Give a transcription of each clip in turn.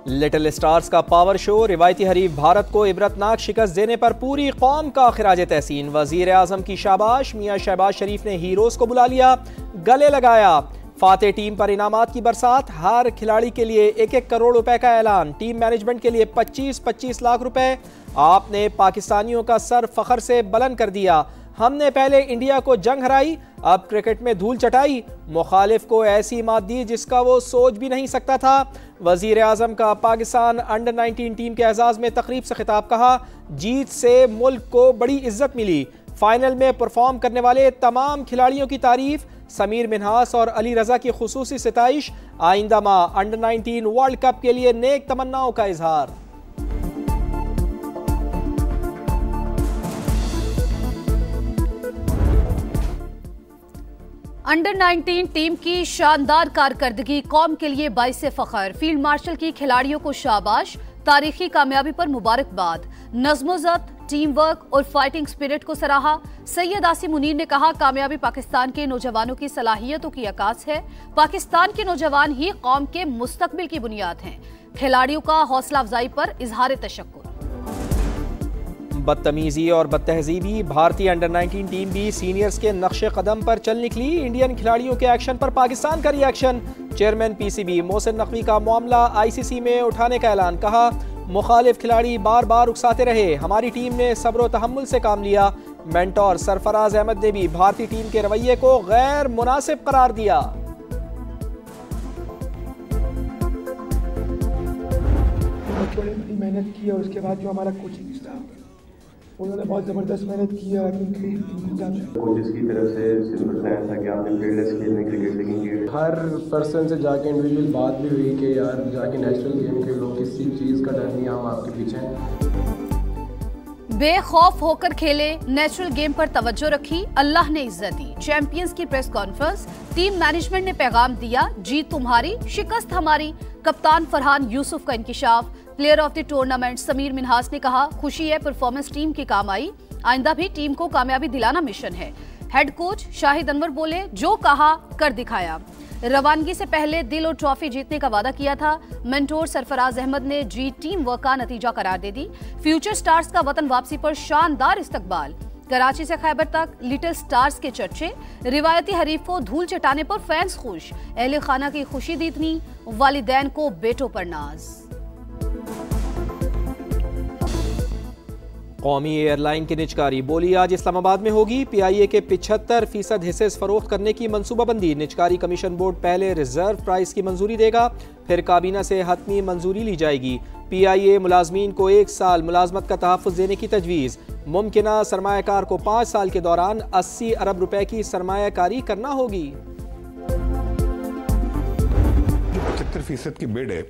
Little stars का power show, रिवायती हरीफ भारत को इबरतनाक शिकस्त देने पर पूरी कौम का खिराज तहसीन। वजीर आजम की शाबाश, मियां शहबाज शरीफ ने हीरोज को बुला लिया, गले लगाया। फातेह टीम पर इनामात की बरसात, हर खिलाड़ी के लिए 1-1 करोड़ रुपए का ऐलान। टीम मैनेजमेंट के लिए 25-25 लाख रुपए। आपने पाकिस्तानियों का सर फखर से बुलंद कर दिया। हमने पहले इंडिया को जंग हराई, अब क्रिकेट में धूल चटाई। मुखालिफ को ऐसी मात दी जिसका वो सोच भी नहीं सकता था। वजीर आजम का पाकिस्तान अंडर 19 टीम के एजाज में तकरीब से खिताब, कहा जीत से मुल्क को बड़ी इज्जत मिली। फाइनल में परफॉर्म करने वाले तमाम खिलाड़ियों की तारीफ। समीर मिन्हास और अली रजा की खुसूसी सिताइश। आइंदा माह अंडर 19 वर्ल्ड कप के लिए नेक तमन्नाओं का इजहार। अंडर 19 टीम की शानदार कारकर्दगी कौम के लिए बाइसे फखर। फील्ड मार्शल की खिलाड़ियों को शाबाश, तारीखी कामयाबी पर मुबारकबाद। नज़्म-ओ-ज़ब्त, टीम वर्क और फाइटिंग स्पिरिट को सराहा। सैयद आसिम मुनीर ने कहा कामयाबी पाकिस्तान के नौजवानों की सलाहियतों की अक्कास है। पाकिस्तान के नौजवान ही कौम के मुस्तकबिल की बुनियाद हैं। खिलाड़ियों का हौसला अफजाई पर इजहार तशक्कुर। बदतमीजी और बदतहजीबी, भारतीय अंडर 19 टीम भी सीनियर्स के नक्शे कदम पर चल निकली। इंडियन खिलाड़ियों के एक्शन पर पाकिस्तान का reaction. Chairman PCB Mohsin Naqvi का मामला आईसीसी में उठाने का ऐलान, कहा मुखालिफ खिलाड़ी बार बार उकसाते रहे, हमारी टीम ने सब्र व तहम्मुल से काम लिया। मेंटोर सरफराज अहमद ने भी भारतीय टीम के रवैये को गैर मुनासिब करार दिया। बड़ी मेहनत की और उसके बाद जो हमारा कोचिंग स्टाफ उन्होंने बहुत ज़बरदस्त मेहनत की है। कोचेस की तरफ से सिंपल प्लान था कि आपने फील्डलेस खेलने क्रिकेट लेंगे। हर पर्सन से जाके इंडिविजुअल बात भी हुई कि यार जाके नेशनल गेम खेलो, किसी चीज़ का डर नहीं, हम आपके पीछे हैं। बेखौफ होकर खेले, नेचुरल गेम पर तवज्जो रखी, अल्लाह ने इज्जत दी। चैंपियंस की प्रेस कॉन्फ्रेंस, टीम मैनेजमेंट ने पैगाम दिया, जीत तुम्हारी शिकस्त हमारी। कप्तान फरहान यूसुफ का इंकिशाफ। Player of the tournament Sameer Minhas ने कहा खुशी है परफॉर्मेंस टीम की काम आई, आइंदा भी टीम को कामयाबी दिलाना मिशन है। हेड कोच शाहिद अनवर बोले जो कहा कर दिखाया। रवानगी से पहले दिल और ट्रॉफी जीतने का वादा किया था। मेंटोर सरफराज अहमद ने जीत टीम वर्क का नतीजा करार दे दी। फ्यूचर स्टार्स का वतन वापसी पर शानदार इस्तकबाल। कराची से खैबर तक लिटिल स्टार्स के चर्चे। रिवायती हरीफ को धूल चटाने पर फैंस खुश। अहले खाना की खुशी दी इतनी, वालिदैन को बेटों पर नाज। कौमी एयरलाइन की निजकारी बोली आज इस्लामाबाद में होगी। पीआईए के 75% हिस्से फरोख्त करने की मनसूबाबंदी। निजकारी कमीशन बोर्ड पहले रिजर्व प्राइस की मंजूरी देगा, फिर काबीना से हतमी मंजूरी ली जाएगी। पीआईए मुलाजमीन को 1 साल मुलाजमत का तहफ़्फ़ुज़ देने की तजवीज़। मुमकिना सरमायाकार को 5 साल के दौरान 80 अरब रुपए की सरमायाकारी करना होगी। 75% की बिड है,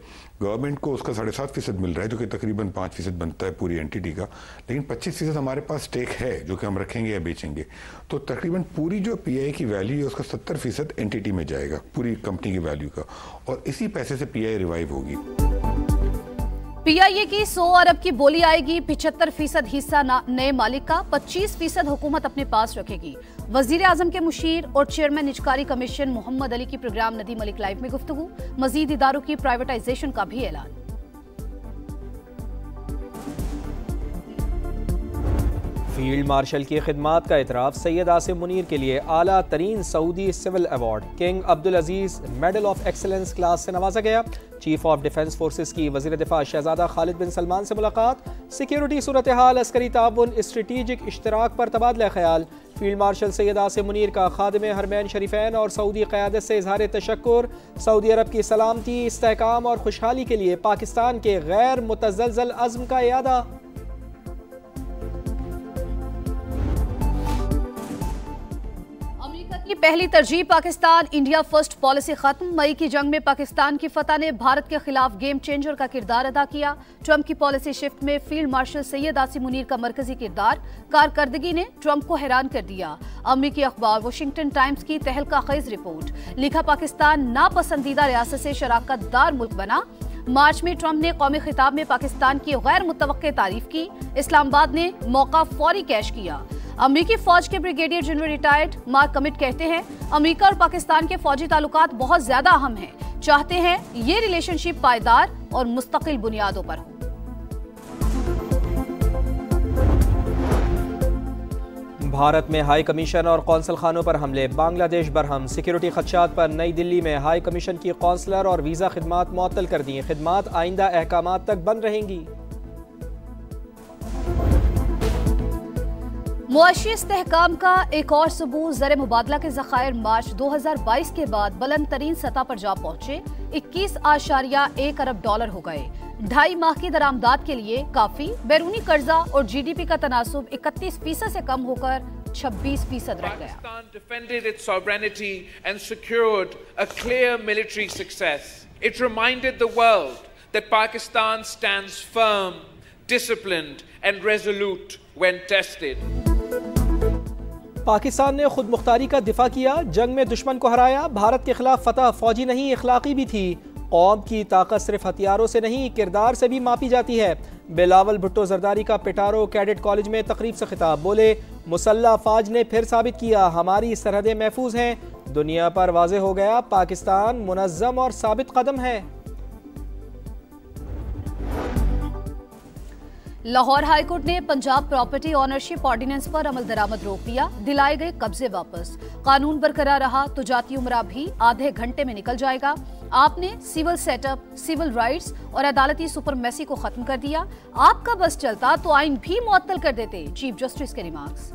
गवर्नमेंट को उसका 7.5% मिल रहा है, जो कि तकरीबन 5% बनता है पूरी एंटिटी का। लेकिन 25% हमारे पास स्टेक है जो कि हम रखेंगे या बेचेंगे। तो तकरीबन पूरी जो पीआई की वैल्यू है उसका 70% एंटिटी में जाएगा, पूरी कंपनी की वैल्यू का, और इसी पैसे से पीआई रिवाइव होगी। पीआईए की 100 अरब की बोली आएगी। 75% हिस्सा नए मालिक का, 25% हुकूमत अपने पास रखेगी। वजीर आजम के मुशीर और चेयरमैन निजकारी कमीशन मोहम्मद अली की प्रोग्राम नदी मलिक लाइव में गुफ्तगू। मजीद इदारों की प्राइवेटाइजेशन का भी ऐलान। फील्ड मार्शल की खिदमात का इतराफ। सैयद आसिम मुनीर के लिए आला तरीन Saudi civil award King Abdul Aziz medal of excellence class से नवाजा गया। चीफ ऑफ डिफेंस फोर्सेस की वजीर दिफा शहजादा खालिद बिन सलमान से मुलाकात। सिक्योरिटी सूरत हाल, अस्करी ताउन, स्ट्रेटेजिक इश्तराक पर तबादला ख्याल। फील्ड मार्शल सैयद आसिम मुनीर का खादिम हरमैन शरीफैन और सऊदी क़यादत से इजहार तशक्कुर। सऊदी अरब की सलामती, इस्तेहकाम और खुशहाली के लिए पाकिस्तान के गैर मुतज़लज़ल अज़्म का इयादा। की पहली तरजीह पाकिस्तान इंडिया फर्स्ट पॉलिसी खत्म। मई की जंग में पाकिस्तान की फतह ने भारत के खिलाफ गेम चेंजर का किरदार अदा किया। ट्रंप की पॉलिसी शिफ्ट में फील्ड मार्शल सैयद आसिम मुनीर का मरकजी किरदार। कारकर्दगी ने ट्रंप को हैरान कर दिया। अमरीकी अखबार वाशिंगटन टाइम्स की तहलका खेज रिपोर्ट, लिखा पाकिस्तान नापसंदीदा रियासत से शराकतदार मुल्क बना। मार्च में ट्रंप ने कौमी खिताब में पाकिस्तान की गैर मुतवक्के तारीफ की। इस्लामाबाद ने मौका फौरी कैश किया। अमेरिकी फौज के brigadier general retired mark commit कहते हैं अमेरिका और पाकिस्तान के फौजी ताल्लुकात बहुत ज्यादा अहम हैं। चाहते हैं ये रिलेशनशिप पायदार और मुस्तकिल बुनियादों पर हो। भारत में हाई कमीशन और कौंसल खानों पर हमले, बांग्लादेश बरहम, सिक्योरिटी खदशात पर नई दिल्ली में हाई कमीशन की कौंसलर और वीज़ा खिदमात मुअत्तल कर दी। खिदमात आइंदा अहकामात तक बंद रहेंगी। मुआशी इस्तेहकाम का एक और सबूत, ज़र मुबादला के ज़खायर मार्च 2022 के बाद बुलंद तरीन सतह पर जा पहुंचे। 21.1 अरब डॉलर हो गए। 2.5 माह की दरामदात के लिए काफी। बैरूनी कर्जा और GDP का तनासुब 31% से कम होकर 26% रह गया। Pakistan defended its sovereignty and secured a clear military success. It reminded the world that Pakistan stands firm, disciplined and resolute when tested. Pakistan ने खुद मुख्तारी का दिफा किया, जंग में दुश्मन को हराया। भारत के खिलाफ फतह फौजी नहीं इखलाकी भी थी। कौम की ताकत सिर्फ हथियारों से नहीं किरदार से भी मापी जाती है। बिलावल भुट्टो जरदारी का पिटारो कैडेट कॉलेज में तकरीब से खिताब, बोले मुसल्लह फौज ने फिर साबित किया हमारी सरहदें महफूज हैं। दुनिया पर वाज़े हो गया पाकिस्तान मुनज़्ज़म और साबित कदम है। लाहौर हाईकोर्ट ने पंजाब प्रॉपर्टी ऑनरशिप ऑर्डिनेंस पर अमल दरामद रोक दिया। दिलाए गए कब्जे वापस। कानून बरकरार रहा तो जाती उमरा भी आधे घंटे में निकल जाएगा। आपने सिविल सेटअप, सिविल राइट्स और अदालती सुपरमेसी को खत्म कर दिया। आपका बस चलता तो आइन भी मुअत्तल कर देते। चीफ जस्टिस के रिमार्क्स।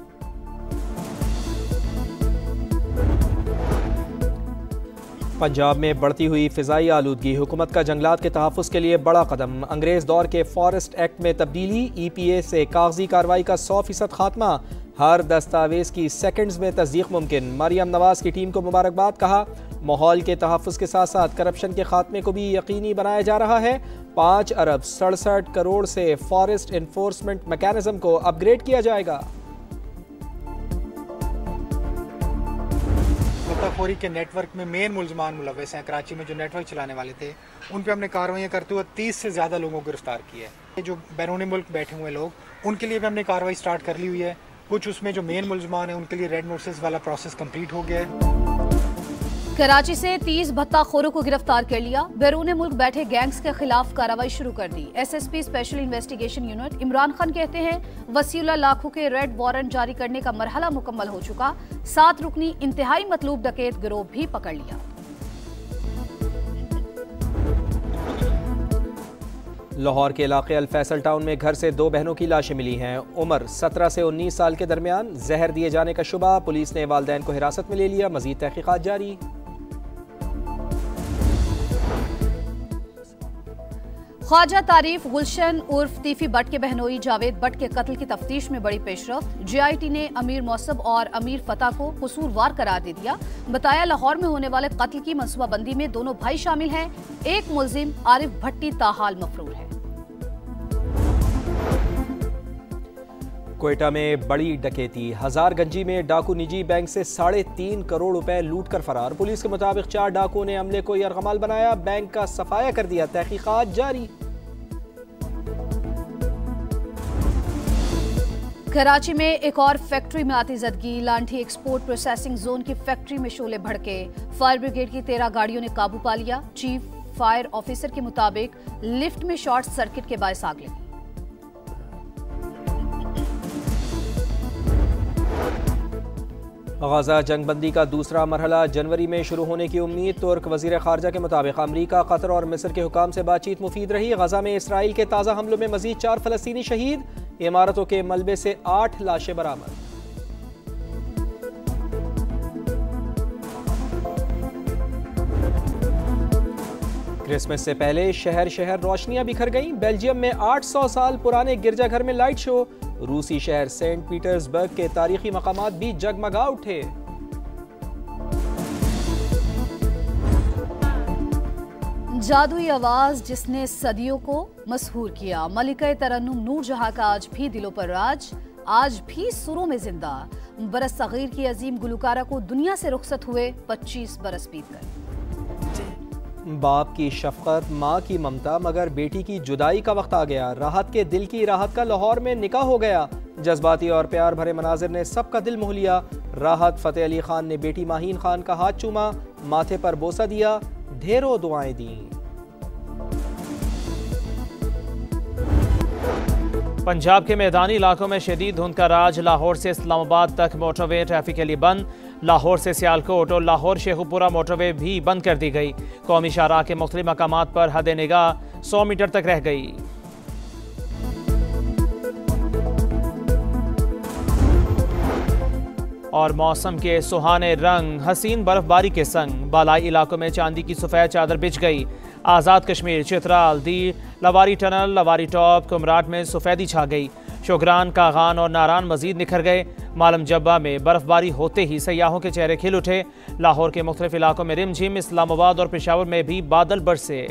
पंजाब में बढ़ती हुई फिजाई आलूदगी, हुकूमत का जंगलात के तहफ़्फ़ुज़ के लिए बड़ा कदम। अंग्रेज़ दौर के फॉरेस्ट एक्ट में तब्दीली, EPA से कागजी कार्रवाई का 100% खात्मा। हर दस्तावेज की सेकंड्स में तस्दीक मुमकिन। मरियम नवाज की टीम को मुबारकबाद, कहा माहौल के तहफ़्फ़ुज़ के साथ साथ करप्शन के खात्मे को भी यकीनी बनाया जा रहा है। 5 अरब 67 करोड़ से फॉरेस्ट इन्फोर्समेंट मैकेनिज्म को अपग्रेड किया जाएगा। मुल्ताखोरी के नेटवर्क में मेन मुलजमान मुलव्वस हैं। कराची में जो नेटवर्क चलाने वाले थे उन पे हमने कार्रवाई करते हुए 30 से ज़्यादा लोगों को गिरफ्तार किया है। जो बैरूनी मुल्क बैठे हुए लोग उनके लिए भी हमने कार्रवाई स्टार्ट कर ली हुई है। कुछ उसमें जो मेन मुलजमान हैं उनके लिए रेड नोटिस वाला प्रोसेस कंप्लीट हो गया है। कराची से 30 भत्ताखोरों को गिरफ्तार कर लिया। बैरून मुल्क बैठे गैंग्स के खिलाफ कार्रवाई शुरू कर दी। SSP special investigation unit Imran Khan कहते हैं वसीउल्लाह लाखों के रेड वारंट जारी करने का मरहला मुकम्मल हो चुका। 7 रुकनी इंतहाई मतलूब डकैत गिरोह भी पकड़ लिया। लाहौर के इलाके अल-फैसल टाउन में घर से 2 बहनों की लाशें मिली हैं। उम्र 17 से 19 साल के दरमियान। जहर दिए जाने का शुबा। पुलिस ने वालिदैन को हिरासत में ले लिया। मजीद तहकीकात जारी। ख्वाजा तारीफ गुलशन उर्फ तीफी बट के बहनोई जावेद बट के कत्ल की तफ्तीश में बड़ी पेशरफ्त। JIT ने अमीर मौसब और अमीर फतह को कसूरवार करार दे दिया। बताया लाहौर में होने वाले कत्ल की मनसूबाबंदी में दोनों भाई शामिल हैं। एक मुलजिम आरिफ भट्टी ताहाल मफरूर है। कोयटा में बड़ी डकैती। हजारगंजी में डाकू निजी बैंक से 3.5 करोड़ रुपए लूट कर फरार। पुलिस के मुताबिक 4 डाकुओं ने अमले को यरगमाल बनाया, बैंक का सफाया कर दिया। तहकीकात जारी। कराची में एक और फैक्ट्री में आतिशबाजी। लांठी एक्सपोर्ट प्रोसेसिंग जोन की फैक्ट्री में शोले भड़के। फायर ब्रिगेड की 13 गाड़ियों ने काबू पा लिया। चीफ फायर ऑफिसर के मुताबिक लिफ्ट में शॉर्ट सर्किट के बायस आग लगी। गजा जंगबंदी का दूसरा मरहला जनवरी में शुरू होने की उम्मीद। तुर्क वजीर खारजा के मुताबिक अमरीका, कतर और मिस्र के हुकाम से बातचीत मुफीद रही। गजा में इसराइल के ताज़ा हमलों में मजीद 4 फलस्तीनी शहीद। इमारतों के मलबे से 8 लाशें बरामद। क्रिसमस से पहले शहर शहर रोशनियां बिखर गईं। बेल्जियम में 800 साल पुराने गिरजाघर में लाइट शो। रूसी शहर सेंट पीटर्सबर्ग के तारीखी मकामात भी जगमगा उठे। जादुई आवाज जिसने सदियों को मशहूर किया। मलिका तरन्नुम नूरजहां का आज भी दिलों पर राज, आज भी सुरों में जिंदा। बरस सगीर की अजीम गुलकारा को दुनिया से रुखसत हुए 25 बरस बीतकर। बाप की शफकत, माँ की ममता, मगर बेटी की जुदाई का वक्त आ गया। राहत के दिल की राहत का लाहौर में निकाह हो गया। जज्बाती और प्यार भरे मनाजिर ने सबका दिल मोह लिया। राहत फतेह अली खान ने बेटी माहीन खान का हाथ चूमा, माथे पर बोसा दिया। ढेरों दुआएं दी। पंजाब के मैदानी इलाकों में शदीद धुंध का राज। लाहौर से इस्लामाबाद तक मोटरवे ट्रैफिक के लिए बंद। लाहौर से सियालकोट और लाहौर शेखुपुरा मोटरवे भी बंद कर दी गई। कौमी शाहराह के मुख्तलिफ मकामात पर हद निगाह 100 मीटर तक रह गई। और मौसम के सुहाने रंग हसीन बर्फबारी के संग बालाई इलाकों में चांदी की सफ़ेद चादर बिछ गई। आज़ाद कश्मीर, चित्राल, दी, लवारी टनल, लवारी टॉप, कुमराट में सफ़ेदी छा गई। शोगरान, कागान और नारान मजीद निखर गए। मालम जब्बा में बर्फबारी होते ही सयाहों के चेहरे खिल उठे। लाहौर के मुख्तलिफ इलाकों में रिमझिम, इस्लामाबाद और पेशावर में भी बादल बरसे।